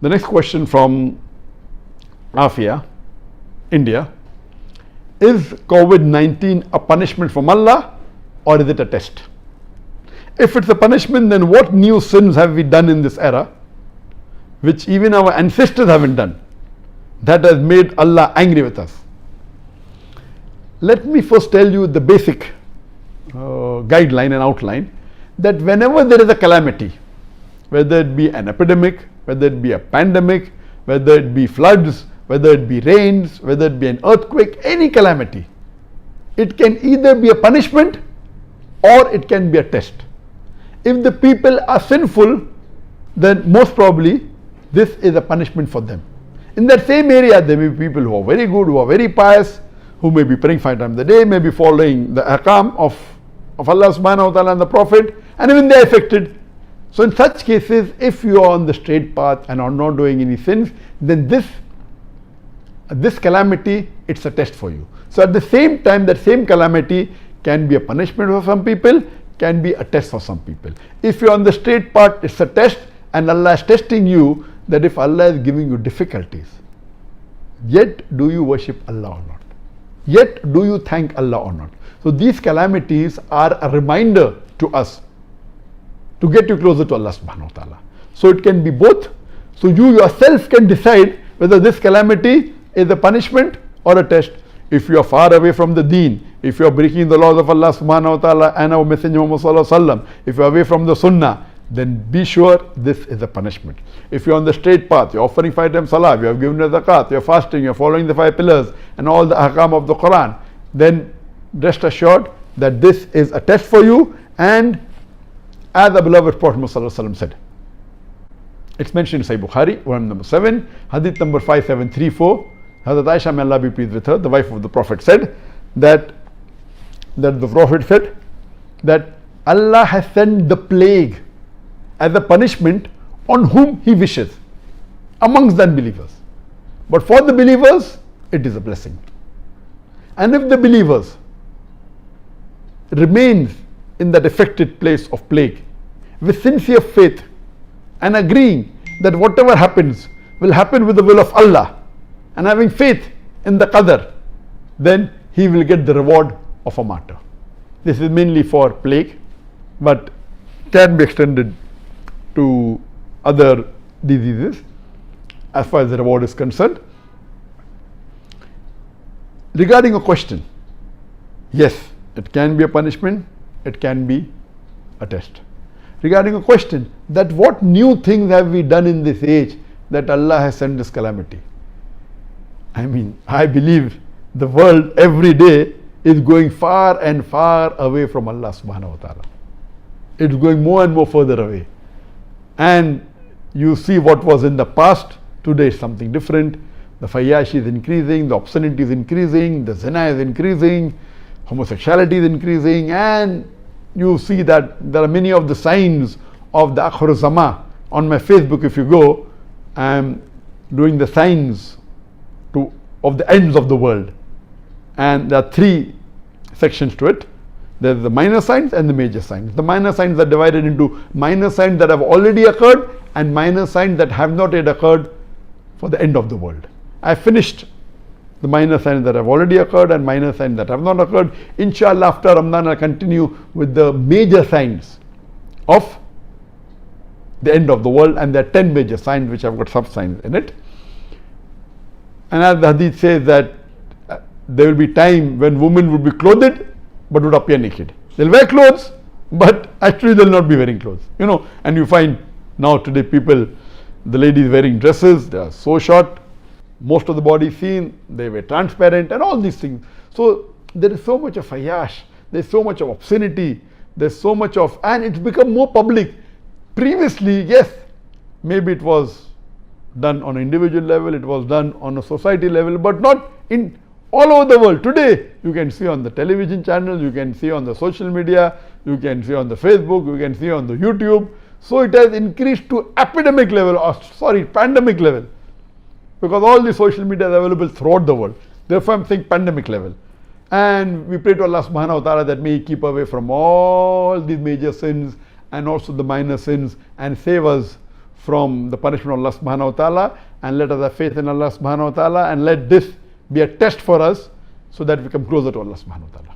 The next question from Afia, India. Is COVID-19 a punishment from Allah or is it a test? If it's a punishment, then what new sins have we done in this era which even our ancestors haven't done, that has made Allah angry with us? Let me first tell you the basic guideline and outline, that whenever there is a calamity, whether it be an epidemic, whether it be a pandemic, whether it be floods, whether it be rains, whether it be an earthquake, any calamity, it can either be a punishment or it can be a test. If the people are sinful, then most probably this is a punishment for them. In that same area, there may be people who are very good, who are very pious, who may be praying 5 times a day, may be following the ahkam of Allah subhanahu wa ta'ala and the Prophet, and even they are affected. So in such cases, if you are on the straight path and are not doing any sins, then this calamity, it's a test for you. So at the same time, that same calamity can be a punishment for some people, can be a test for some people. If you're on the straight path, it's a test, and Allah is testing you, that if Allah is giving you difficulties, yet do you worship Allah or not? Yet do you thank Allah or not? So these calamities are a reminder to us to get you closer to Allah subhanahu wa ta'ala. So it can be both. So you yourself can decide whether this calamity is a punishment or a test. If you are far away from the Deen, if you are breaking the laws of Allah subhanahu wa ta'ala and our Messenger Muhammad sallallahu alaihi wasallam, if you are away from the Sunnah, then be sure this is a punishment. If you are on the straight path, you are offering 5 times salah, you have given the zakat, you are fasting, you are following the 5 pillars and all the ahkam of the Quran, then rest assured that this is a test for you. And as the beloved Prophet Muhammad sallallahu alaihi wasallam said, it's mentioned in Sahih Bukhari, volume number 7, hadith number 5734. Hazrat Aisha, may Allah be pleased with her, the wife of the Prophet, said that the Prophet said that Allah has sent the plague as a punishment on whom He wishes amongst the unbelievers. But for the believers, it is a blessing. And if the believers remain in that affected place of plague with sincere faith and agreeing that whatever happens will happen with the will of Allah, and having faith in the qadr, then he will get the reward of a martyr. This is mainly for plague, but can be extended to other diseases as far as the reward is concerned. Regarding a question, yes, it can be a punishment, it can be a test. Regarding a question, that what new things have we done in this age that Allah has sent this calamity? I mean, I believe the world every day is going far and far away from Allah subhanahu wa ta'ala. It's going more and more further away. And you see what was in the past, today is something different. The fayashi is increasing, the obscenity is increasing, the zina is increasing, homosexuality is increasing, and you see that there are many of the signs of the Akhir Zama. On my Facebook, if you go, I am doing the signs of the ends of the world, and there are 3 sections to it. There is the minor signs and the major signs. The minor signs are divided into minor signs that have already occurred and minor signs that have not yet occurred for the end of the world. I finished the minor signs that have already occurred and minor signs that have not occurred. Inshallah, after Ramadan, I'll continue with the major signs of the end of the world, and there are 10 major signs which have got sub signs in it. And as the hadith says that there will be time when women would be clothed but would appear naked. They'll wear clothes, but actually they'll not be wearing clothes. And you find now today people, the ladies wearing dresses, they are so short, most of the body is seen, they were transparent and all these things. So there is so much of fayash, there's so much of obscenity, there's so much of, and it's become more public. Previously, yes, maybe it was done on an individual level, it was done on a society level, but not in all over the world. Today, you can see on the television channels, you can see on the social media, you can see on the Facebook, you can see on the YouTube. So it has increased to pandemic level, because all the social media is available throughout the world. Therefore, I'm saying pandemic level. And we pray to Allah subhanahu wa ta'ala that may He keep away from all these major sins and also the minor sins, and save us from the punishment of Allah subhanahu wa ta'ala, and let us have faith in Allah subhanahu wa ta'ala, and let this be a test for us so that we come closer to Allah subhanahu wa ta'ala.